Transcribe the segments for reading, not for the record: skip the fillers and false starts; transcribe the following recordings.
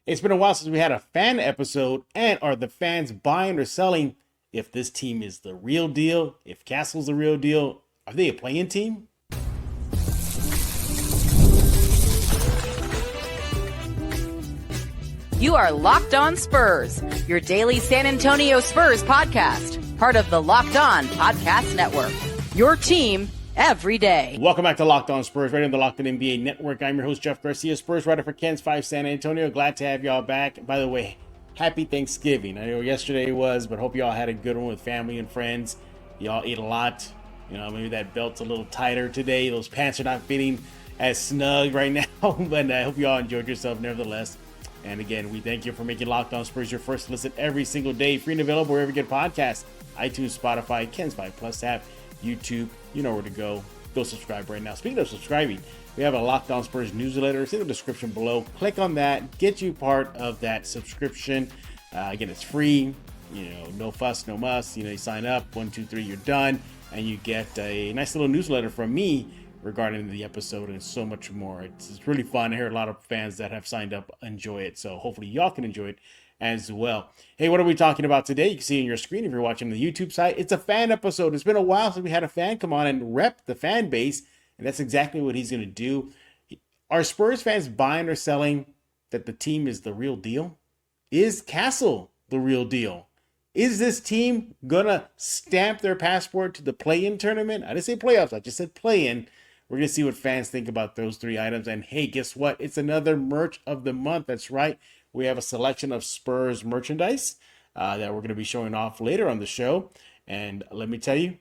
It's been a while since we had a fan episode, and are the fans buying or selling if this team is the real deal? If Castle's the real deal? Are they a playing team? You are Locked On Spurs, your daily San Antonio Spurs podcast, part of the Locked On Podcast Network. Your team every day. Welcome back to Locked On Spurs, right on the Locked On NBA Network. I'm your host, Jeff Garcia, Spurs writer for Ken's 5 San Antonio. Glad to have y'all back. By the way, happy Thanksgiving. I know yesterday was, but hope y'all had a good one with family and friends. Y'all ate a lot. You know, maybe that belt's a little tighter today. Those pants are not fitting as snug right now, but I hope y'all enjoyed yourself nevertheless. And again, we thank you for making Locked On Spurs your first listen every single day. Free and available wherever you get podcasts. iTunes, Spotify, Ken's 5 Plus app, YouTube. You know where to go. Go subscribe right now. Speaking of subscribing, we have a Locked On Spurs newsletter. It's in the description below. Click on that. Get you part of that subscription. Again, it's free. You know, no fuss, no muss. You know, you sign up. 1, 2, 3, you're done. And you get a nice little newsletter from me regarding the episode and so much more. It's really fun. I hear a lot of fans that have signed up enjoy it. So hopefully y'all can enjoy it as well. Hey, what are we talking about today? You can see on your screen if you're watching the YouTube site. It's a fan episode. It's been a while since we had a fan come on and rep the fan base. And that's exactly what he's going to do. Are Spurs fans buying or selling that the team is the real deal? Is Castle the real deal? Is this team going to stamp their passport to the play-in tournament? I didn't say playoffs. I just said play-in. We're going to see what fans think about those three items. And hey, guess what? It's another merch of the month. That's right. We have a selection of Spurs merchandise that we're going to be showing off later on the show. And let me tell you,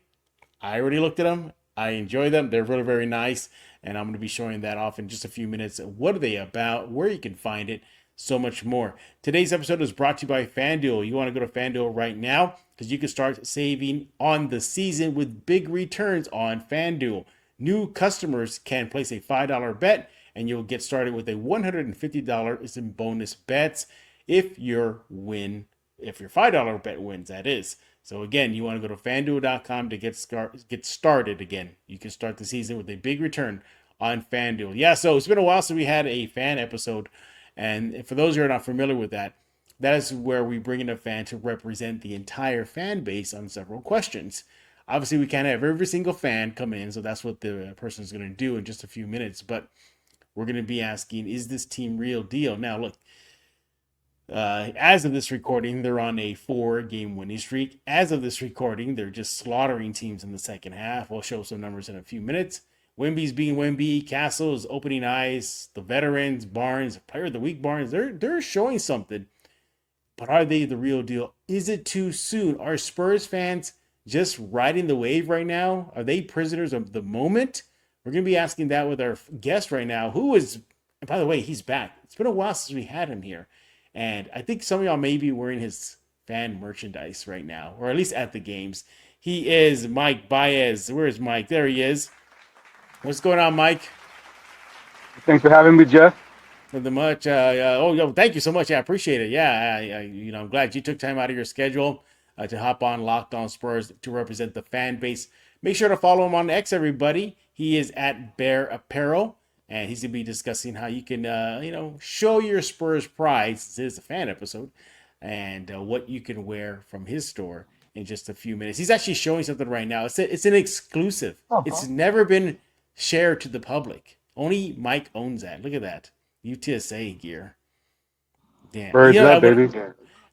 I already looked at them. I enjoy them. They're really, very nice. And I'm going to be showing that off in just a few minutes. What are they about? Where you can find it? So much more. Today's episode is brought to you by FanDuel. You want to go to FanDuel right now because you can start saving on the season with big returns on FanDuel. New customers can place a $5 bet and you'll get started with a $150 in bonus bets if your $5 bet wins, that is. So again, you want to go to FanDuel.com to get started again. You can start the season with a big return on FanDuel. Yeah, so it's been a while since we had a fan episode. And for those who are not familiar with that, that is where we bring in a fan to represent the entire fan base on several questions. Obviously, we can't have every single fan come in, so that's what the person is going to do in just a few minutes. But we're going to be asking, is this team real deal? Now, look, as of this recording, they're on a 4-game winning streak. As of this recording, they're just slaughtering teams in the second half. We'll show some numbers in a few minutes. Wemby's being Wemby. Castle is opening eyes. The veterans, Barnes, player of the week, Barnes, they're showing something. But are they the real deal? Is it too soon? Are Spurs fans just riding the wave right now? Are they prisoners of the moment? We're going to be asking that with our guest right now, who is, and by the way, he's back. It's been a while since we had him here. And I think some of y'all may be wearing his fan merchandise right now, or at least at the games. He is Mike Baez. Where's Mike? There he is. What's going on, Mike? Thanks for having me, Jeff. Nothing much. Thank you so much. I appreciate it. Yeah, I'm glad you took time out of your schedule to hop on Locked On Spurs to represent the fan base. Make sure to follow him on X, everybody. He is at Bear Apparel, and he's going to be discussing how you can, show your Spurs pride, since it is a fan episode, and what you can wear from his store in just a few minutes. He's actually showing something right now. It's an exclusive. Uh-huh. It's never been shared to the public. Only Mike owns that. Look at that. UTSA gear. Damn. Where's that, baby?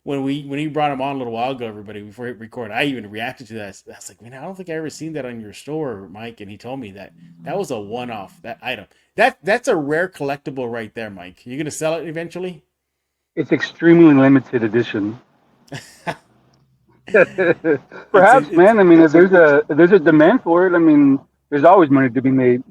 When he brought him on a little while ago, everybody, before he recorded, I even reacted to that. I was like, man, I don't think I ever seen that on your store, Mike. And he told me that was a one-off, that item. That's a rare collectible right there, Mike. You gonna sell it eventually? It's extremely limited edition. Perhaps, man. I mean, if there's a demand for it, I mean, there's always money to be made.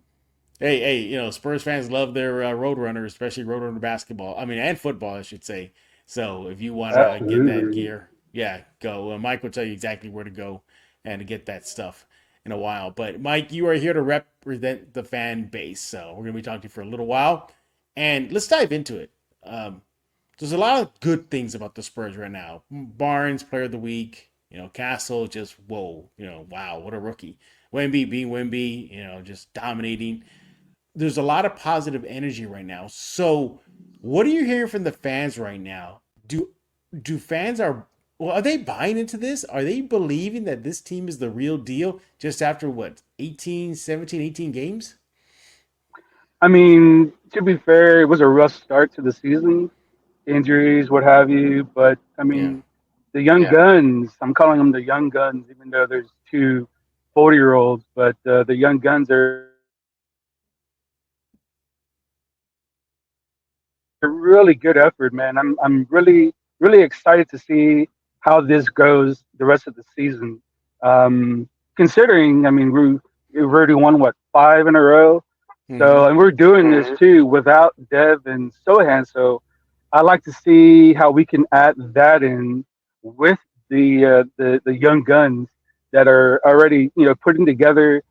Hey, Spurs fans love their Roadrunner, especially Roadrunner basketball. I mean, and football, I should say. So if you want to get that gear, yeah, go. Mike will tell you exactly where to go and to get that stuff in a while. But Mike, you are here to represent the fan base. So we're going to be talking to you for a little while. And let's dive into it. There's a lot of good things about the Spurs right now. Barnes, player of the week. Castle, just, whoa. Wow, what a rookie. Wemby being Wemby, just dominating. There's a lot of positive energy right now. So What are you hearing from the fans right now? Do fans are they buying into this? Are they believing that this team is the real deal just after what, 18, 17, 18 games? I mean, to be fair, it was a rough start to the season, injuries, what have you. But I Yeah. mean, the young guns, I'm calling them the young guns, even though there's two 40-year-olds, but the young guns are a really good effort, man. I'm really excited to see how this goes the rest of the season. Considering, I mean, we've already won what, 5 in a row, Mm-hmm. so and we're doing this too without Dev and Sohan. So I like to see how we can add that in with the young guns that are already putting together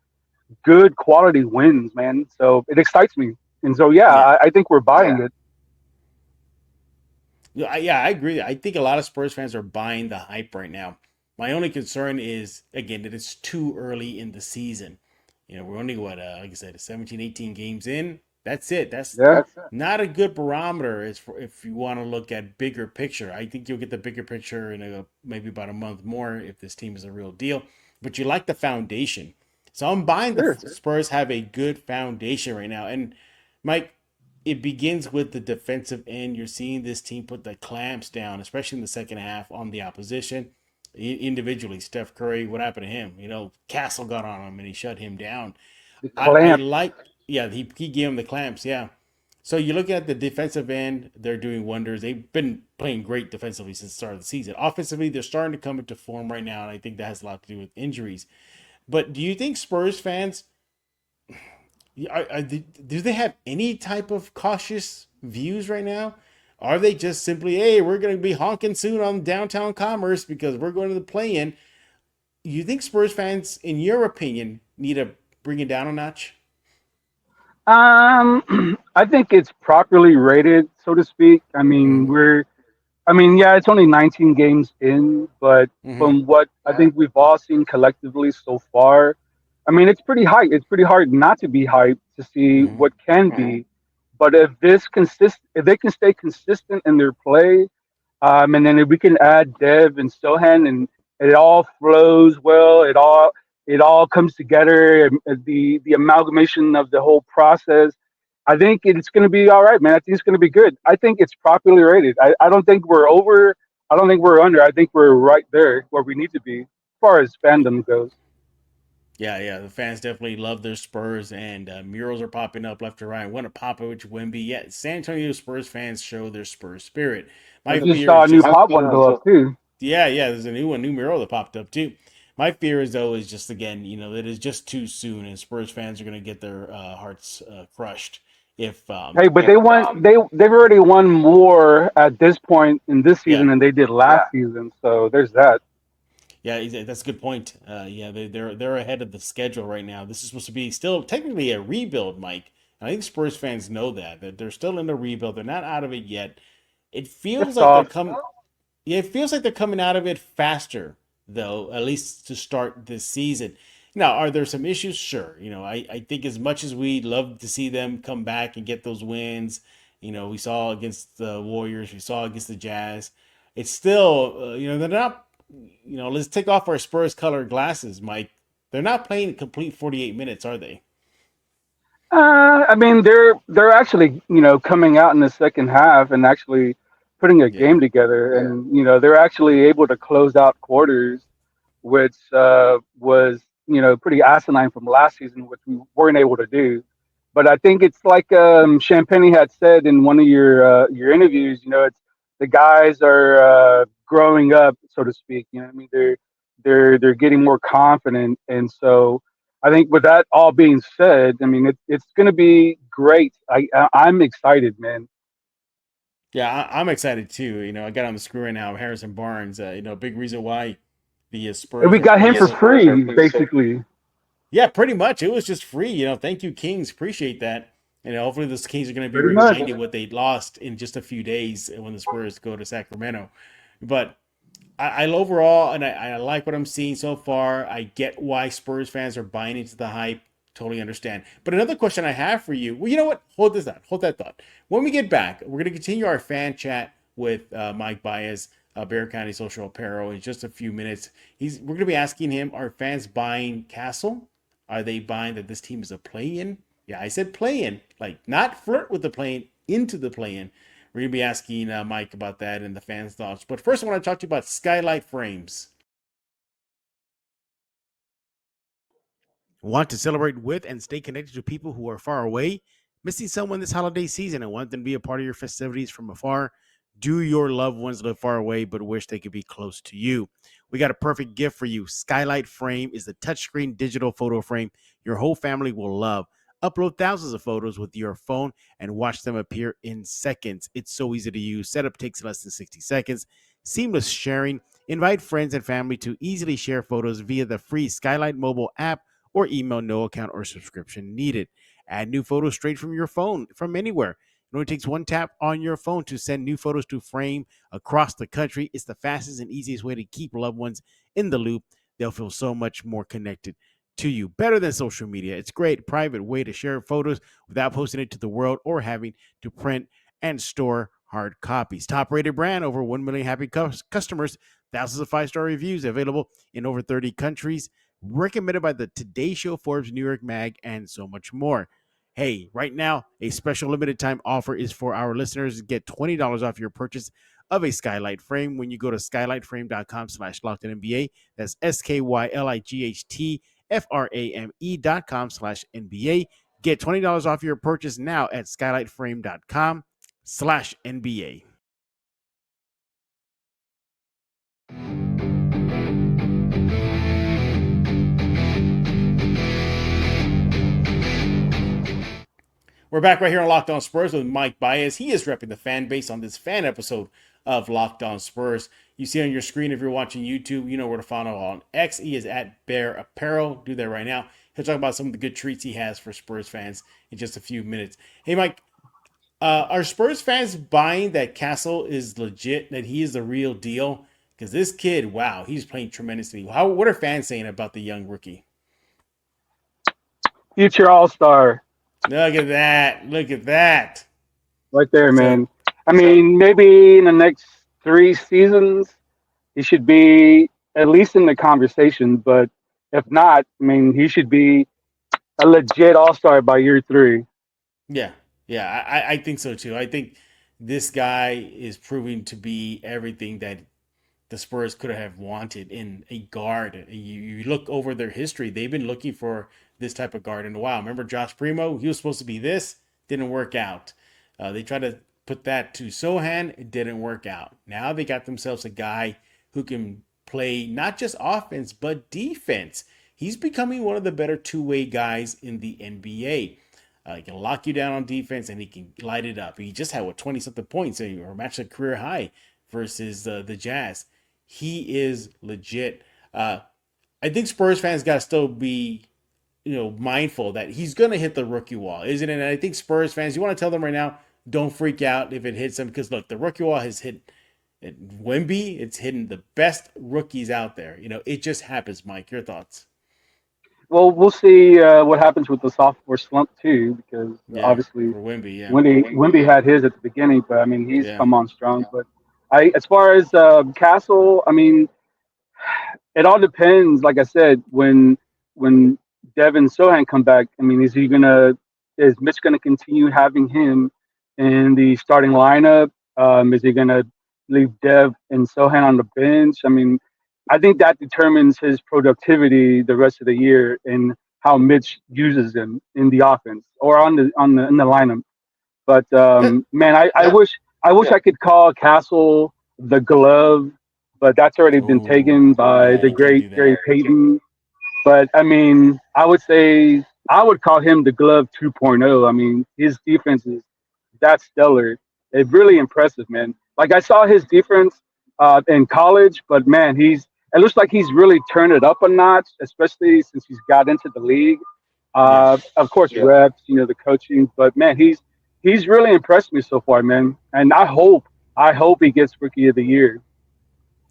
good quality wins, man. So it excites me, and so yeah, Yeah. I think we're buying it. Yeah, I agree. I think a lot of Spurs fans are buying the hype right now. My only concern is, again, that it's too early in the season. We're only, what, like I said, 17, 18 games in. That's it. That's Yeah. not a good barometer if you want to look at bigger picture. I think you'll get the bigger picture in maybe about a month more if this team is a real deal. But you like the foundation. So I'm buying the Sure. Spurs have a good foundation right now. And Mike, it begins with the defensive end. You're seeing this team put the clamps down, especially in the second half on the opposition. Individually, Steph Curry, what happened to him? Castle got on him and he shut him down. The I clamp. like, yeah, he gave him the clamps, yeah. So you look at the defensive end, they're doing wonders. They've been playing great defensively since the start of the season. Offensively, they're starting to come into form right now, and I think that has a lot to do with injuries. But do you think Spurs fans do they have any type of cautious views right now? Are they just simply, hey, we're going to be honking soon on downtown commerce because we're going to the play-in? You think Spurs fans, in your opinion, need to bring it down a notch? I think it's properly rated, so to speak. Mm-hmm. Yeah, it's only 19 games in, but Mm-hmm. from what I think we've all seen collectively so far, I mean, it's pretty hype. It's pretty hard not to be hyped to see Mm-hmm. what can be. But if they can stay consistent in their play, and then if we can add Dev and Sohan, and it all flows well, it all comes together. The amalgamation of the whole process, I think it's going to be all right, man. I think it's going to be good. I think it's properly rated. I don't think we're over. I don't think we're under. I think we're right there where we need to be as far as fandom goes. Yeah, yeah. The fans definitely love their Spurs, and murals are popping up left and right. Want to pop it with Wemby? Yeah, San Antonio Spurs fans show their Spurs spirit. I My just fear saw is a new just, pop one go up too. yeah, yeah. There's a new mural that popped up too. My fear is though is just again, it is just too soon, and Spurs fans are going to get their hearts crushed if, Hey, but they've already won more at this point in this yeah. season than they did last season. So there's that. Yeah, that's a good point. Yeah, they're ahead of the schedule right now. This is supposed to be still technically a rebuild, Mike. And I think Spurs fans know that they're still in the rebuild. They're not out of it yet. It It's feels like they're soft. coming. Yeah, it feels like they're coming out of it faster, though. At least to start this season. Now, are there some issues? Sure. I think as much as we'd love to see them come back and get those wins, we saw against the Warriors, we saw against the Jazz. It's still, they're not, let's take off our Spurs colored glasses, Mike. They're not playing complete 48 minutes, are they? I mean, they're actually coming out in the second half and actually putting a Yeah. game together, and they're actually able to close out quarters, which was pretty asinine from last season, which we weren't able to do. But I think it's like Champagne had said in one of your interviews. It's the guys are growing up, so to speak. I mean, they're getting more confident, and so I think with that all being said, I mean it's going to be great. I'm excited, man. Yeah, I'm excited too. I got on the screw right now. Harrison Barnes, big reason why the And Spurs we are got him playing for so. free, basically. Yeah, pretty much. It was just free. Thank you, Kings. Appreciate that. Hopefully the Kings are going to be Pretty much. reminded what they lost in just a few days when the Spurs go to Sacramento. But I overall, and I like what I'm seeing so far. I get why Spurs fans are buying into the hype. Totally understand. But another question I have for you. Well, you know what? Hold that thought. When we get back, we're going to continue our fan chat with Mike Baez, Bear County Social Apparel, in just a few minutes. We're going to be asking him: are fans buying Castle? Are they buying that this team is a play-in? Yeah, I said play-in, like not flirt with the play-in, into the play-in. We're going to be asking Mike about that and the fans' thoughts. But first, I want to talk to you about Skylight Frames. Want to celebrate with and stay connected to people who are far away? Missing someone this holiday season and want them to be a part of your festivities from afar? Do your loved ones live far away but wish they could be close to you? We got a perfect gift for you. Skylight Frame is the touchscreen digital photo frame your whole family will love. Upload thousands of photos with your phone and watch them appear in seconds. It's so easy to use. Setup takes less than 60 seconds. Seamless sharing. Invite friends and family to easily share photos via the free Skylight mobile app or email, no account or subscription needed. Add new photos straight from your phone from anywhere. It only takes one tap on your phone to send new photos to frame across the country. It's the fastest and easiest way to keep loved ones in the loop. They'll feel so much more connected to you. Better than social media. It's a great private way to share photos without posting it to the world or having to print and store hard copies. Top rated brand, over 1 million happy customers, thousands of 5-star reviews, available in over 30 countries, recommended by the Today Show, Forbes, New York Mag, and so much more. Hey, right now, a special limited time offer is for our listeners. Get $20 off your purchase of a Skylight Frame when you go to skylightframe.com/LockedOnNBA. That's SKYLIGHTFRAME.com/NBA. Get $20 off your purchase now at skylightframe.com/NBA. We're back right here on Locked On Spurs with Mike Baez. He is repping the fan base on this fan episode of Locked On Spurs. You see on your screen if you're watching YouTube, you know where to follow on X. He is at Bear Apparel. Do that right now. He'll talk about some of the good treats he has for Spurs fans in just a few minutes. Hey, Mike, are Spurs fans buying that Castle is legit, that he is the real deal? Because this kid, wow, he's playing tremendously. What are fans saying about the young rookie? Future All-Star. Look at that. Look at that. Right there, man. I mean, maybe in the next 3 seasons, he should be at least in the conversation. But if not, I mean, he should be a legit all-star by year 3. Yeah. I think so too. I think this guy is proving to be everything that the Spurs could have wanted in a guard. You look over their history, they've been looking for this type of guard in a while. Remember Josh Primo? He was supposed to be this, didn't work out. They tried to put that to Sohan, it didn't work out. Now they got themselves a guy who can play not just offense, but defense. He's becoming one of the better two-way guys in the NBA. He can lock you down on defense and he can light it up. He just had 20-something points or matched a career high versus the Jazz. He is legit. I think Spurs fans got to still be, mindful that he's going to hit the rookie wall, isn't it? And I think Spurs fans, you want to tell them right now, don't freak out if it hits them, because look, the rookie wall has hit Wemby. It's hitting the best rookies out there. It just happens. Mike, your thoughts? Well, we'll see what happens with the sophomore slump too, because obviously for Wemby, Wemby had his at the beginning, but I mean he's come on strong. But as far as Castle, I mean, it all depends. Like I said, when Devin Sohan come back, I mean, is Mitch gonna continue having him in the starting lineup? Is he gonna leave Dev and Sohan on the bench? I mean, I think that determines his productivity the rest of the year and how Mitch uses him in the offense or in the lineup. But man, I wish I could call Castle the glove, but that's already been taken by the great Gary Payton. But I mean, I would call him the glove 2.0. I mean, his defense is that stellar. It's really impressive, man. Like I saw his defense in college, but man, it looks like he's really turned it up a notch, especially since he's got into the league. Of course, reps, the coaching, but man, he's really impressed me so far, man. And I hope he gets Rookie of the Year.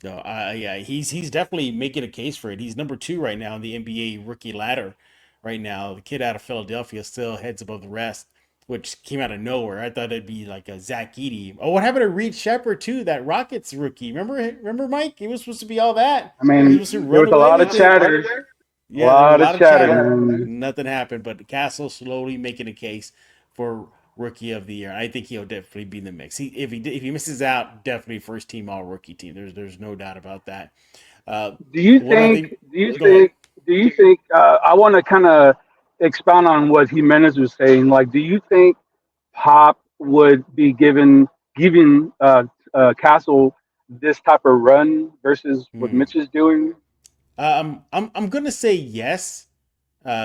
No, he's definitely making a case for it. He's number 2 right now in the NBA rookie ladder right now. The kid out of Philadelphia still heads above the rest, which came out of nowhere. I thought it'd be like a Zach Edey. Oh, what happened to Reed Shepard too? That Rockets rookie. Remember, Mike? He was supposed to be all that. I He was mean, supposed to there run was a away lot of with it. chatter. A Yeah, there was a lot of lot of chatter, chatter. man. Nothing happened, but Castle slowly making a case for rookie of the year. I think he'll definitely be in the mix. If he misses out, definitely first team all rookie team. There's no doubt about that. Do you One other think? thing. Do you Go ahead. think? Do you think? I want to kind of expound on what Jimenez was saying. Like, do you think Pop would be giving Castle this type of run versus what Hmm. Mitch is doing? I'm gonna say yes,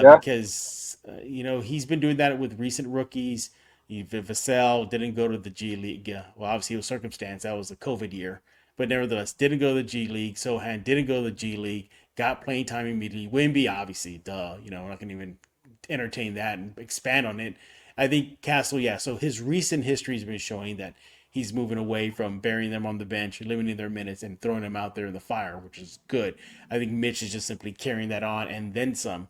Yeah. because he's been doing that with recent rookies. Vassell didn't go to the G League. Well, obviously it was circumstance. That was a COVID year, but nevertheless didn't go to the G League. Sohan didn't go to the G League. Got playing time immediately. Wemby, obviously, duh. We're not gonna even entertain that and expand on it. I think Castle, yeah. So his recent history has been showing that he's moving away from burying them on the bench, limiting their minutes, and throwing them out there in the fire, which is good. I think Mitch is just simply carrying that on and then some.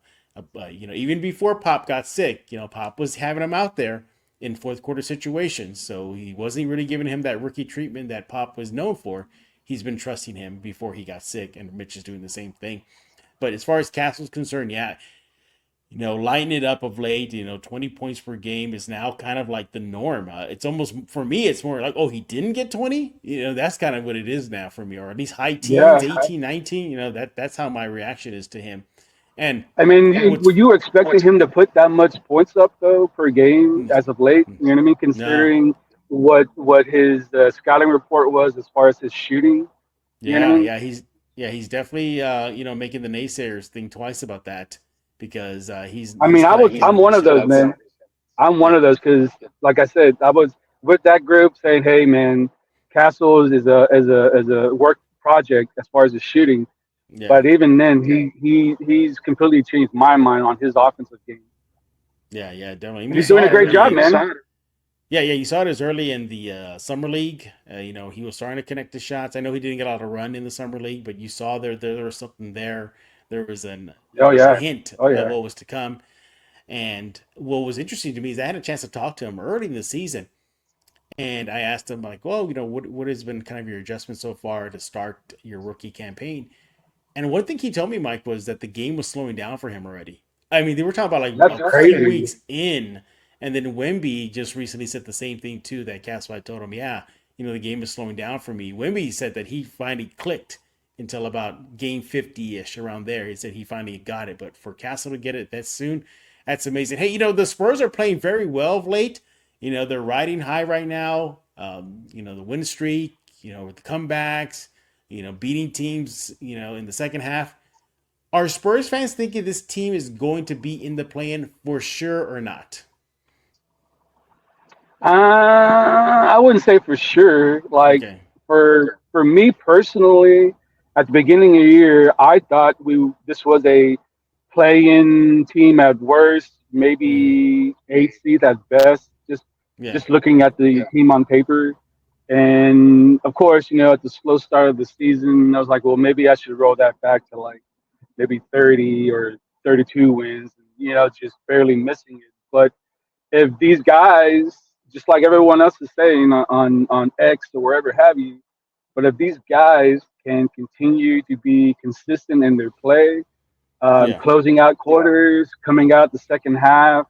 Even before Pop got sick, Pop was having him out there in fourth quarter situations, so he wasn't really giving him that rookie treatment that Pop was known for. He's been trusting him before he got sick, and Mitch is doing the same thing. But as far as Castle's concerned, yeah, lighting it up of late, 20 points per game is now kind of like the norm. It's almost, for me, it's more like, oh, he didn't get 20? That's kind of what it is now for me, or at least high teens, Yeah. 18, 19. That's how my reaction is to him. And I mean, were what's, you expecting him to put that much points up though per game as of late? You know what I mean? no, Considering what his scouting report was as far as his shooting. You know what I yeah, mean? he's definitely, making the naysayers think twice about that because I he's mean, kind of I'm hitting. one of those, man. I'm one Yeah, of those because, like I said, I was with that group saying, "Hey, man, Castles is a work project as far as his shooting." yeah, But even then, he's completely changed my mind on his offensive game, yeah, definitely. I mean, and you he's doing saw a it great job, early. man. Yeah, you saw it as early in the summer league. He was starting to connect the shots. I know he didn't get a lot of run in the summer league, but you saw there was something there. Oh There was a yeah, hint oh of yeah. what was to come. And what was interesting to me is I had a chance to talk to him early in the season, and I asked him like, "Well, what has been kind of your adjustment so far to start your rookie campaign?" And one thing he told me, Mike, was that the game was slowing down for him already. I mean, they were talking about like That's a few crazy. weeks in, and then Wemby just recently said the same thing too. That Castle, I told him, yeah, the game is slowing down for me. Wemby said that he finally clicked until about game 50-ish around there. He said he finally got it, but for Castle to get it that soon, that's amazing. Hey, the Spurs are playing very well of late. They're riding high right now. The win streak, with the comebacks, beating teams, in the second half. Are Spurs fans thinking this team is going to be in the play-in for sure or not? I wouldn't say for sure. Like Okay. for me personally, at the beginning of the year, I thought we this was a play-in team at worst, Mm, maybe eighth seed at best. yeah. Just looking at the team on paper, and of course, at the slow start of the season, I was like, well, maybe I should roll that back to like maybe 30 or 32 wins. Just barely missing it. But if these guys, just like everyone else is saying on X or wherever have you, but if these guys can continue to be consistent in their play, Yeah. closing out quarters, coming out the second half,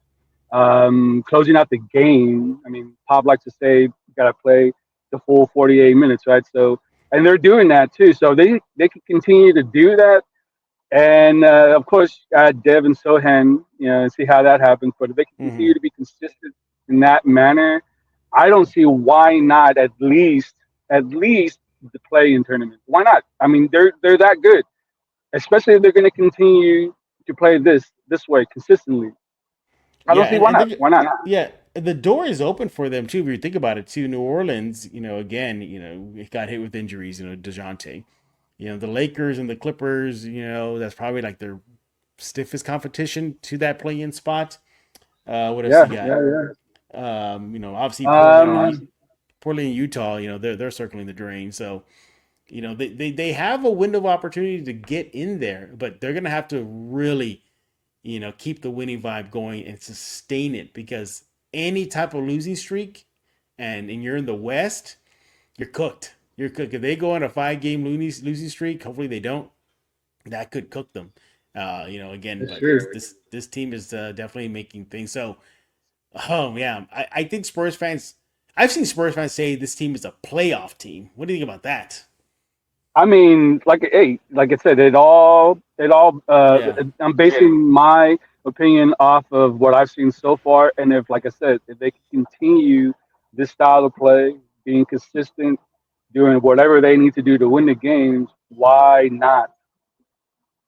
closing out the game. I mean, Pop likes to say you got to play the full 48 minutes, right? So, and they're doing that too. So they can continue to do that, and of course, add Dev and Sohan, and see how that happens. But if they can Hmm. continue to be consistent in that manner, I don't see why not at least the play in tournament. Why not? I mean, they're that good, especially if they're going to continue to play this way consistently. I Yeah, don't see why not. Why not? yeah, the door is open for them too. If you think about it, too, New Orleans, again, it got hit with injuries. DeJounte. The Lakers and the Clippers. That's probably like their stiffest competition to that play-in spot. What else Yeah, you got? yeah, Obviously yeah. Portland and Utah. They're circling the drain. So they have a window of opportunity to get in there, but they're gonna have to really keep the winning vibe going and sustain it, because any type of losing streak, and you're in the West, you're cooked. You're cooked. If they go on a 5-game losing streak, hopefully they don't. That could cook them. Again, That's but true. this team is definitely making things. So, oh yeah, I think Spurs fans. I've seen Spurs fans say this team is a playoff team. What do you think about that? I mean, like I said, Yeah. I'm basing my opinion off of what I've seen so far. And if, like I said, if they can continue this style of play, being consistent, doing whatever they need to do to win the games, why not?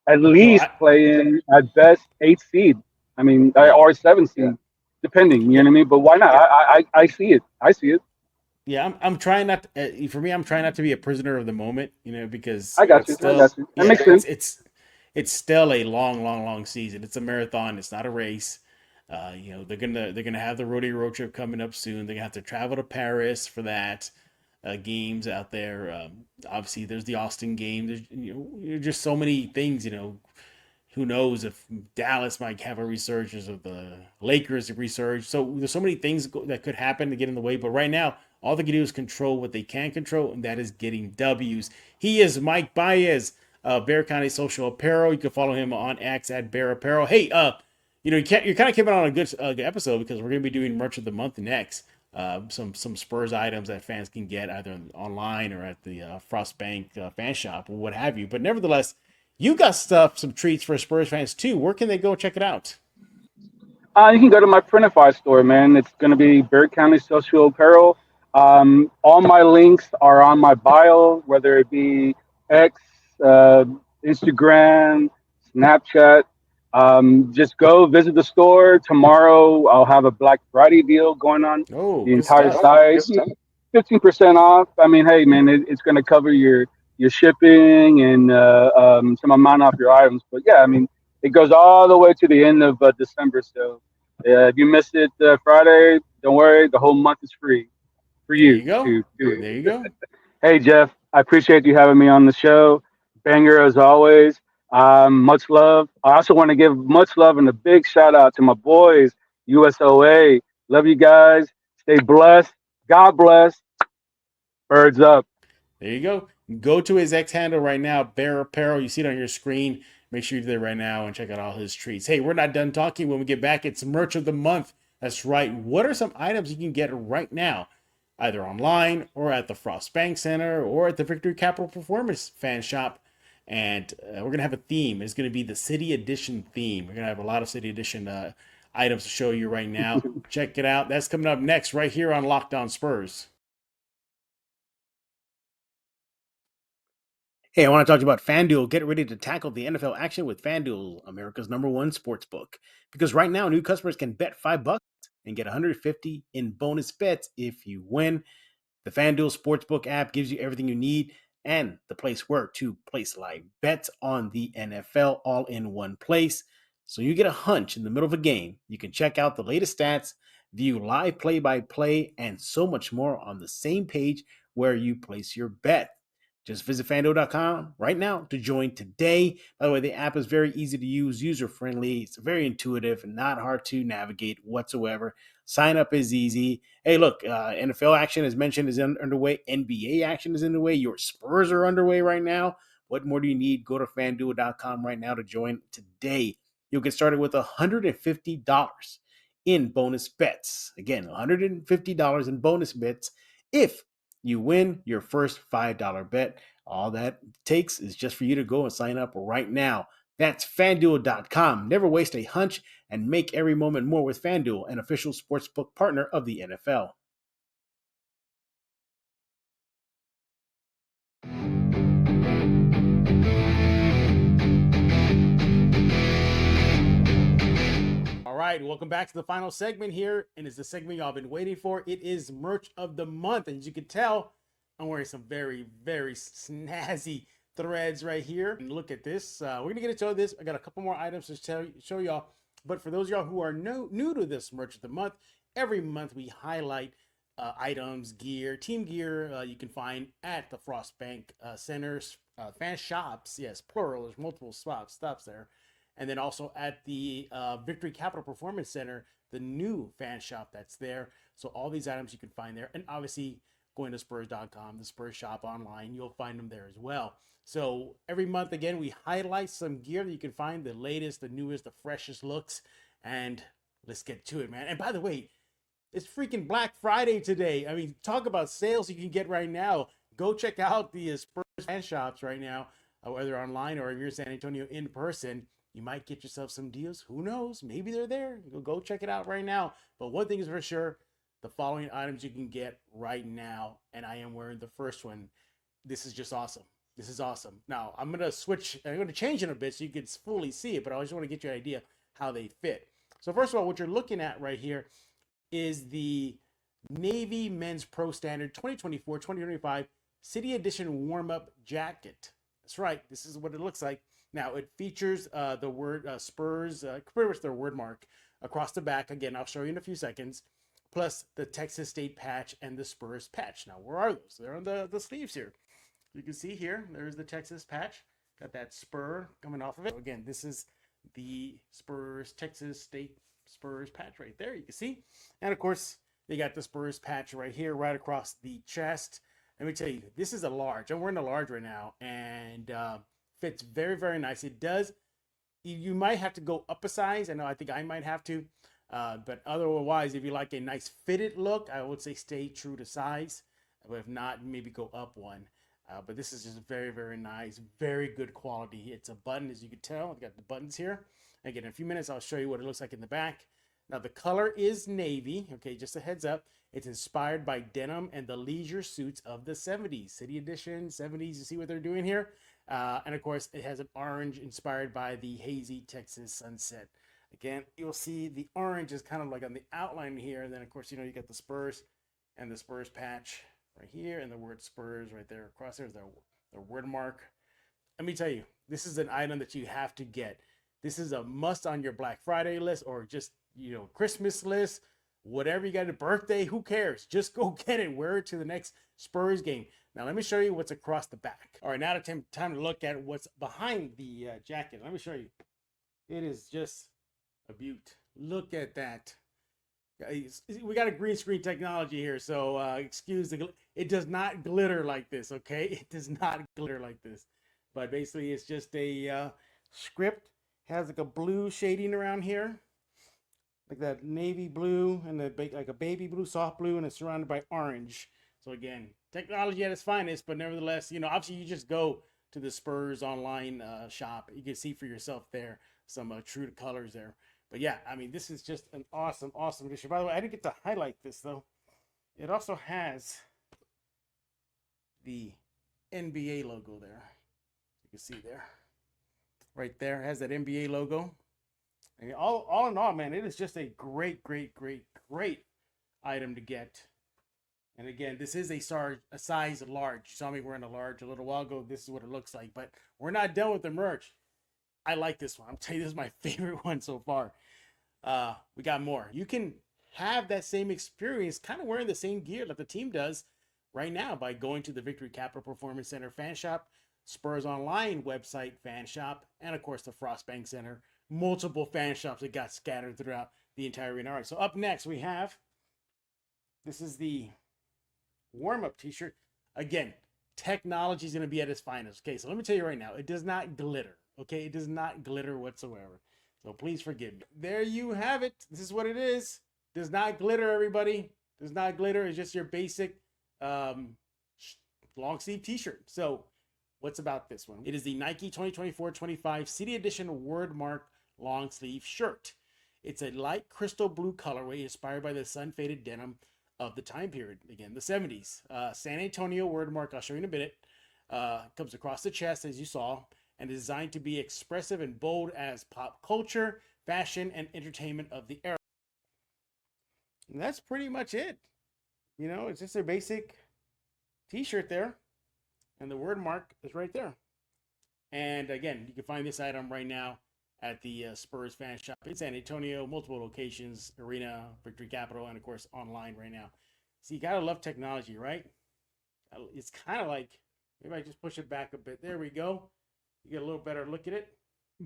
At No, least playing at best 8 seed. I mean, yeah, or 7 seed, depending. You yeah, know what I mean? But why not? I see it. I see it. yeah. I'm trying not. For me, I'm trying not to be a prisoner of the moment. Because I got it's you. I still, got you. That yeah, makes sense. it's still a long, long, long season. It's a marathon. It's not a race. They're gonna have the rodeo road trip coming up soon. They're gonna have to travel to Paris for that. Games out there. Obviously, there's the Austin game. There's just so many things. Who knows if Dallas might have a resurgence, of the Lakers resurge. So there's so many things that could happen to get in the way. But right now, all they can do is control what they can control, and that is getting W's. He is Mike Baez, Bear County Social Apparel. You can follow him on X at Bear Apparel. Hey, you're kind of keeping on a good episode, because we're going to be doing merch of the month next. Some Spurs items that fans can get either online or at the Frostbank fan shop or what have you. But nevertheless, you got some treats for Spurs fans too. Where can they go check it out? You can go to my Printify store, man. It's going to be Bird County Social Apparel. All my links are on my bio, whether it be X, uh, Instagram, Snapchat. Just go visit the store. Tomorrow, I'll have a Black Friday deal going on Oh, the good entire stuff. site. 15% off. I mean, hey, man, it's going to cover your shipping and some amount off your items. But yeah, I mean, it goes all the way to the end of December. So if you missed it Friday, don't worry. The whole month is free for There you you go. to do There you it. go. Hey, Jeff, I appreciate you having me on the show. Banger as always. Much love. I also want to give much love and a big shout out to my boys, USOA. Love you guys. Stay blessed. God bless. Birds up. There you go. Go to his X handle right now, Bear Apparel. You see it on your screen. Make sure you're there right now and check out all his treats. Hey, we're not done talking. When we get back, it's merch of the month. That's right. What are some items you can get right now, either online or at the Frost Bank Center or at the Victory Capital Performance Fan Shop? And we're gonna have a theme. It's gonna be the City Edition theme. We're gonna have a lot of City Edition items to show you right now. Check it out. That's coming up next, right here on Locked On Spurs. Hey, I want to talk to you about FanDuel. Get ready to tackle the NFL action with FanDuel, America's #1 sports book. Because right now, new customers can bet $5 and get 150 in bonus bets if you win. The FanDuel Sportsbook app gives you everything you need and the place where to place live bets on the NFL all in one place. So you get a hunch in the middle of a game. You can check out the latest stats, view live play-by-play, and so much more on the same page where you place your bet. Just visit fanduel.com right now to join today. By the way, the app is very easy to use, user-friendly. It's very intuitive and not hard to navigate whatsoever. Sign up is easy. Hey, look, NFL action, as mentioned, is underway. NBA action is underway. Your Spurs are underway right now. What more do you need? Go to fanduel.com right now to join today. You'll get started with $150 in bonus bets. Again, $150 in bonus bets if you win your first $5 bet. All that takes is just for you to go and sign up right now. That's fanduel.com. Never waste a hunch and make every moment more with FanDuel, an official sportsbook partner of the NFL. All right, welcome back to the final segment here, and it's the segment y'all been waiting for. It is merch of the month, and as you can tell, I'm wearing some very, very snazzy threads right here. And look at this. We're gonna get into this. I got a couple more items to show y'all. But for those of y'all who are new to this merch of the month, every month we highlight items, gear, team gear you can find at the Frostbank Center's fan shops. Yes, plural. There's multiple stops there. And then also at the Victory Capital Performance Center, the new fan shop that's there. So all these items you can find there. And obviously, going to Spurs.com, the Spurs shop online, you'll find them there as well. So every month, again, we highlight some gear that you can find, the latest, the newest, the freshest looks. And let's get to it, man. And by the way, it's freaking Black Friday today. I mean, talk about sales you can get right now. Go check out the Spurs fan shops right now, whether online or if you're in San Antonio in person. You might get yourself some deals. Who knows? Maybe they're there. Go check it out right now. But one thing is for sure, the following items you can get right now, and I am wearing the first one. This is just awesome. This is awesome. Now, I'm going to change it a bit so you can fully see it, but I just want to get you an idea how they fit. So first of all, what you're looking at right here is the Navy Men's Pro Standard 2024-2025 City Edition warm-up jacket. That's right. This is what it looks like. Now, it features the word Spurs, pretty much their word mark across the back. Again, I'll show you in a few seconds. Plus the Texas State patch and the Spurs patch. Now, where are those? They're on the sleeves here. You can see here, there's the Texas patch. Got that spur coming off of it. So again, this is the Spurs, Texas State Spurs patch right there. You can see. And of course, they got the Spurs patch right here, right across the chest. Let me tell you, this is a large. I'm wearing a large right now, and fits very, very nice. It does. You might have to go up a size. I think I might have to. But otherwise, if you like a nice fitted look, I would say stay true to size. But if not, maybe go up one. But this is just very, very nice. Very good quality. It's a button, as you can tell. I've got the buttons here. Again, in a few minutes, I'll show you what it looks like in the back. Now, the color is navy. Okay, just a heads up. It's inspired by denim and the leisure suits of the 70s. City Edition, 70s. You see what they're doing here? And, of course, it has an orange inspired by the hazy Texas sunset. Again, you'll see the orange is kind of like on the outline here. And then, of course, you got the Spurs and the Spurs patch right here. And the word Spurs right there across there is their word mark. Let me tell you, this is an item that you have to get. This is a must on your Black Friday list or just, Christmas list, whatever you got, a birthday, who cares? Just go get it. Wear it to the next Spurs game. Now, let me show you what's across the back. All right, now time to look at what's behind the jacket. Let me show you. It is just a beaut. Look at that. We got a green screen technology here, so excuse it does not glitter like this, okay? It does not glitter like this. But basically, it's just a script. Has like a blue shading around here. Like that navy blue and like a baby blue, soft blue, and it's surrounded by orange. So again, technology at its finest, but nevertheless, obviously you just go to the Spurs online shop. You can see for yourself there some true to colors there. But yeah, I mean, this is just an awesome, awesome edition. By the way, I didn't get to highlight this though. It also has the NBA logo there. You can see there. Right there, it has that NBA logo. And all in all, man, it is just a great, great, great, great item to get. And again, this is a size large. You saw me wearing a large a little while ago. This is what it looks like. But we're not done with the merch. I like this one. I'm telling you, this is my favorite one so far. We got more. You can have that same experience, kind of wearing the same gear that the team does right now by going to the Victory Capital Performance Center fan shop, Spurs Online website fan shop, and of course the Frostbank Center. Multiple fan shops that got scattered throughout the entire arena. All right, so up next we have, this is the warm-up t-shirt. Again, technology is going to be at its finest. Okay, so let me tell you right now, it does not glitter. Okay, it does not glitter whatsoever. So please forgive me. There you have it. This is what it is. Does not glitter, everybody. Does not glitter. It's just your basic long sleeve t-shirt. So what's about this one? It is the Nike 2024-25 City Edition word mark long sleeve shirt. It's a light crystal blue colorway inspired by the sun-faded denim of the time period. Again, the 70s. San Antonio word mark, I'll show you in a minute. Comes across the chest, as you saw, and is designed to be expressive and bold as pop culture, fashion, and entertainment of the era. And that's pretty much it. It's just a basic t-shirt there. And the word mark is right there. And again, you can find this item right now at the Spurs fan shop in San Antonio, multiple locations, arena, Victory Capital, and of course online right now. So you gotta love technology, right? It's kind of like, maybe I just push it back a bit. There we go. You get a little better look at it.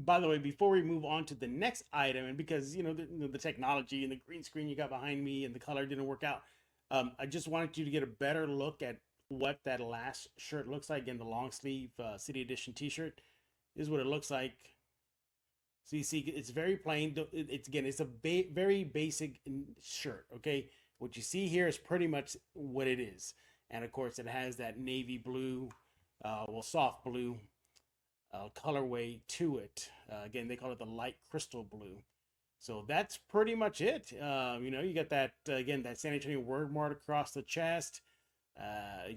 by the way, before we move on to the next item, and because the technology and the green screen you got behind me and the color didn't work out, I just wanted you to get a better look at what that last shirt looks like. In the long sleeve City Edition T-shirt, this is what it looks like. So you see, it's very plain. It's a very basic shirt. Okay, what you see here is pretty much what it is, and of course, it has that navy blue, soft blue colorway to it. Again, they call it the light crystal blue. So that's pretty much it. You got that again, that San Antonio word mark across the chest.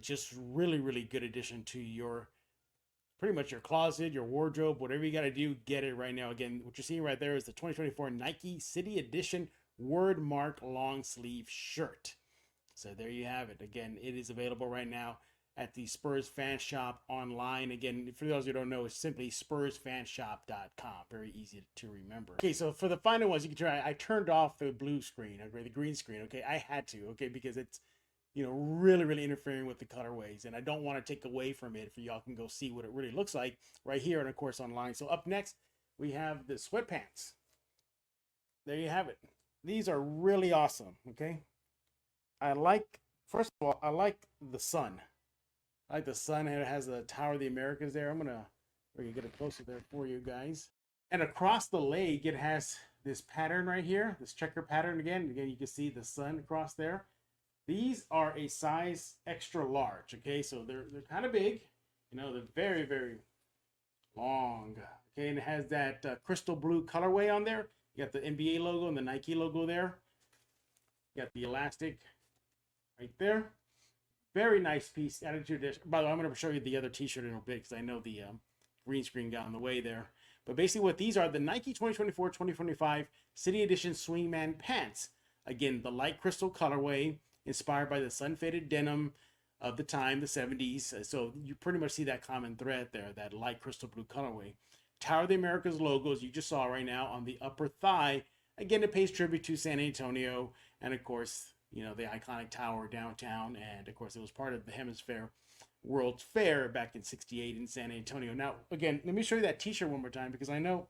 Just really good addition to your pretty much your closet, your wardrobe, whatever you got to do, get it right now. Again, what you're seeing right there is the 2024 Nike City Edition word mark long sleeve shirt. So there you have it. Again, it is available right now at the Spurs Fan Shop online. Again, for those who don't know, it's simply spursfanshop.com. Very easy to remember. Okay, so for the final ones, you can try. I turned off the blue screen, okay, the green screen. Okay, I had to, okay, because it's really interfering with the colorways, and I don't want to take away from it. For y'all can go see what it really looks like right here, and of course online. So up next, we have the sweatpants. There you have it. These are really awesome. Okay, first of all, I like the sun. I like the sun, and it has the Tower of the Americas there. I'm gonna get it closer there for you guys. And across the leg, it has this pattern right here, this checker pattern again. Again, you can see the sun across there. These are a size extra large. Okay, so they're kind of big. They're very long. Okay, and it has that crystal blue colorway on there. You got the NBA logo and the Nike logo there. You got the elastic right there. Very nice piece added to this. By the way, I'm going to show you the other T-shirt in a bit because I know the green screen got in the way there. But basically what these are, the Nike 2024-2025 City Edition Swingman Pants. Again, the light crystal colorway inspired by the sun-faded denim of the time, the 70s. So you pretty much see that common thread there, that light crystal blue colorway. Tower of the Americas logos you just saw right now on the upper thigh. Again, it pays tribute to San Antonio and, of course, the iconic tower downtown. And of course, it was part of the Hemisphere World's Fair back in '68 in San Antonio. Now, again, let me show you that T-shirt one more time because I know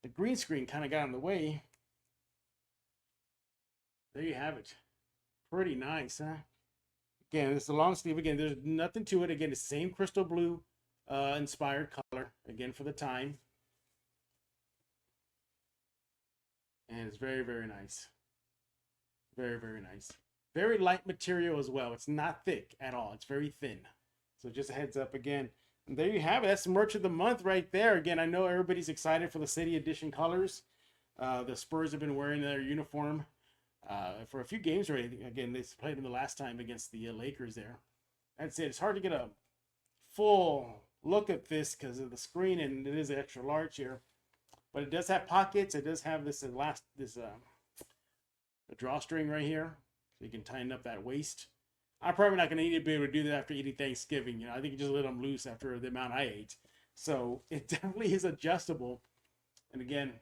the green screen kind of got in the way. There you have it. Pretty nice, huh? Again, it's a long sleeve. Again, there's nothing to it. Again, the same crystal blue inspired color. Again, for the time. And it's very nice. Very nice. Very light material as well. It's not thick at all. It's very thin. So just a heads up again. And there you have it. That's the merch of the month right there. Again, I know everybody's excited for the City Edition colors. The Spurs have been wearing their uniform for a few games already. Again, they played them the last time against the Lakers there. That's it. It's hard to get a full look at this because of the screen, and it is an extra large here. But it does have pockets. It does have this a drawstring right here, so you can tighten up that waist. I'm probably not going to need to be able to do that after eating Thanksgiving. I think you just let them loose after the amount I ate. So it definitely is adjustable. And again,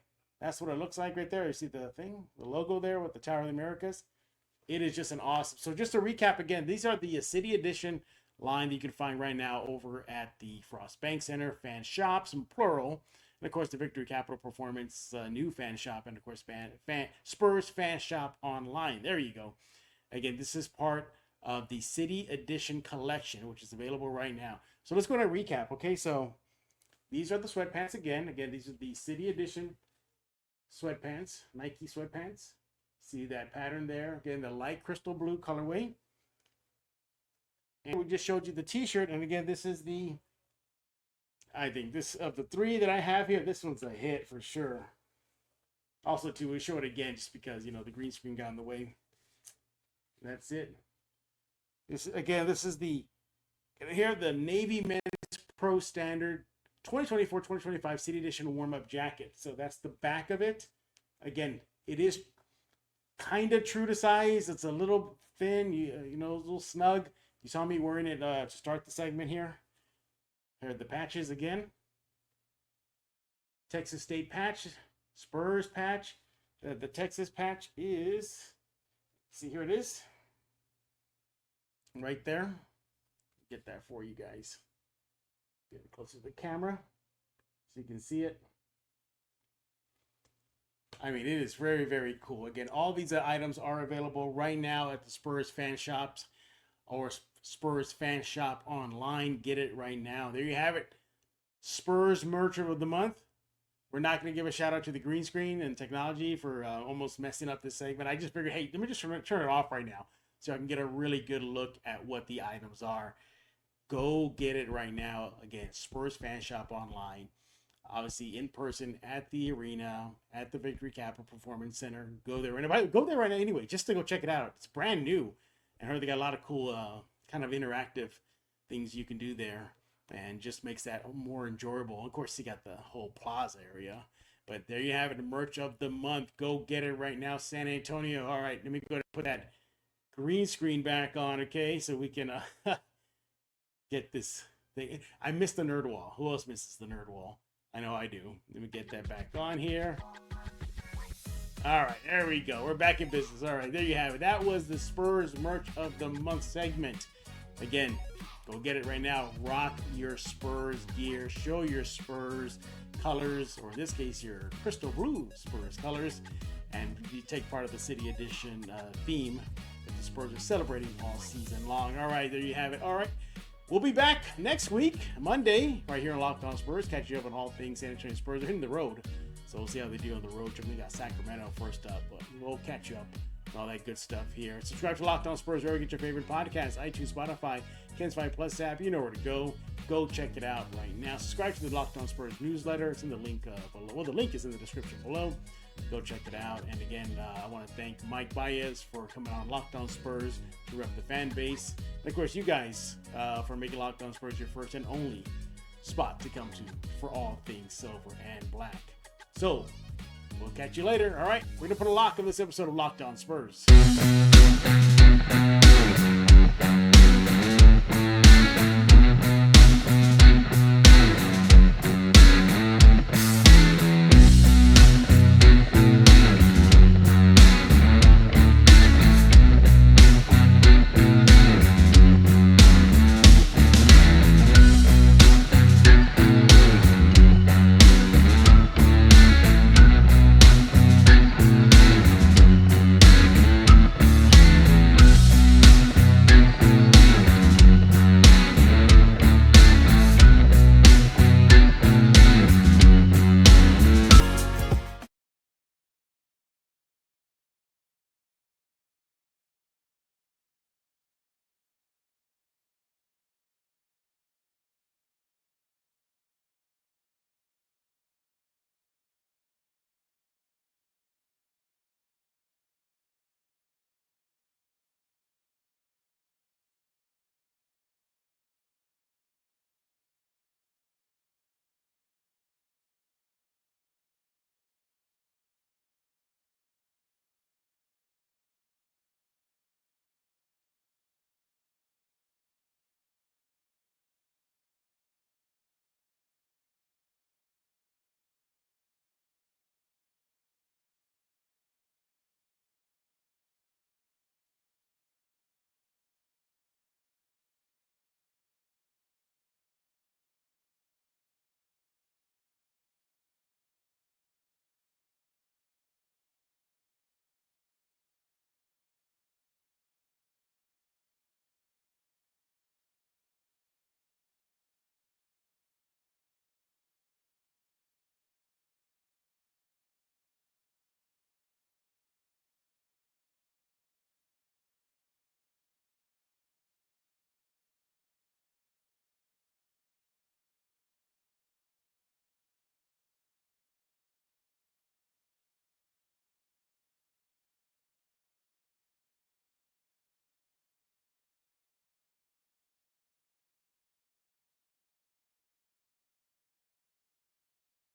that's what it looks like right there. You see the thing, the logo there with the Tower of the Americas. It is just an awesome. So just to recap again, these are the City Edition line that you can find right now over at the Frost Bank Center fan shops, in plural. And of course, the Victory Capital Performance new fan shop, and of course, Spurs fan shop online. There you go. Again, this is part of the City Edition collection, which is available right now. So let's go to a recap. Okay, so these are the sweatpants again. Again, these are the City Edition sweatpants, Nike sweatpants. See that pattern there? Again, the light crystal blue colorway. And we just showed you the T-shirt, and again, this is the. I think this of the three that I have here, this one's a hit for sure. Also, too, we show it again just because the green screen got in the way. That's it. This is the Navy Men's Pro Standard 2024-2025 City Edition warm-up jacket. So that's the back of it. Again, it is kind of true to size. It's a little thin, a little snug. You saw me wearing it to start the segment here. Here are the patches again. Texas State patch, Spurs patch. The Texas patch is, see, here it is. Right there. Get that for you guys. Get it closer to the camera so you can see it. I mean, it is very, very cool. Again, all these items are available right now at the Spurs fan shops or Spurs fan shop online. Get it right now. There you have it. Spurs merch of the month. We're not going to give a shout out to the green screen and technology for almost messing up this segment. I just figured, hey, let me just turn it off right now so I can get a really good look at what the items are. Go get it right now. Again, Spurs fan shop online. Obviously, in person at the arena, at the Victory Capital Performance Center. Go there. And go there right now anyway, just to go check it out. It's brand new. I heard they got a lot of cool kind of interactive things you can do there. And just makes that more enjoyable. Of course, you got the whole plaza area. But there you have it, the merch of the month. Go get it right now, San Antonio. All right, let me go and put that green screen back on, okay? So we can get this thing. I missed the nerd wall. Who else misses the nerd wall? I know I do. Let me get that back on here. All right, there we go. We're back in business. All right, there you have it. That was the Spurs Merch of the Month segment. Again, go get it right now. Rock your Spurs gear. Show your Spurs colors, or in this case, your crystal blue Spurs colors. And you take part of the City Edition theme that the Spurs are celebrating all season long. All right, there you have it. All right. We'll be back next week, Monday, right here on Locked On Spurs. Catch you up on all things San Antonio Spurs. They're hitting the road, so we'll see how they do on the road trip. We got Sacramento first up, but we'll catch you up on all that good stuff here. Subscribe to Locked On Spurs wherever you get your favorite podcasts, iTunes, Spotify, Ken's 5 Plus app. You know where to go. Go check it out right now. Subscribe to the Locked On Spurs newsletter. It's in the link below. Well, the link is in the description below. Go check it out. And again, I want to thank Mike Baez for coming on Locked On Spurs to rep the fan base. And of course, you guys for making Locked On Spurs your first and only spot to come to for all things silver and black. So, we'll catch you later. All right, we're going to put a lock on this episode of Locked On Spurs.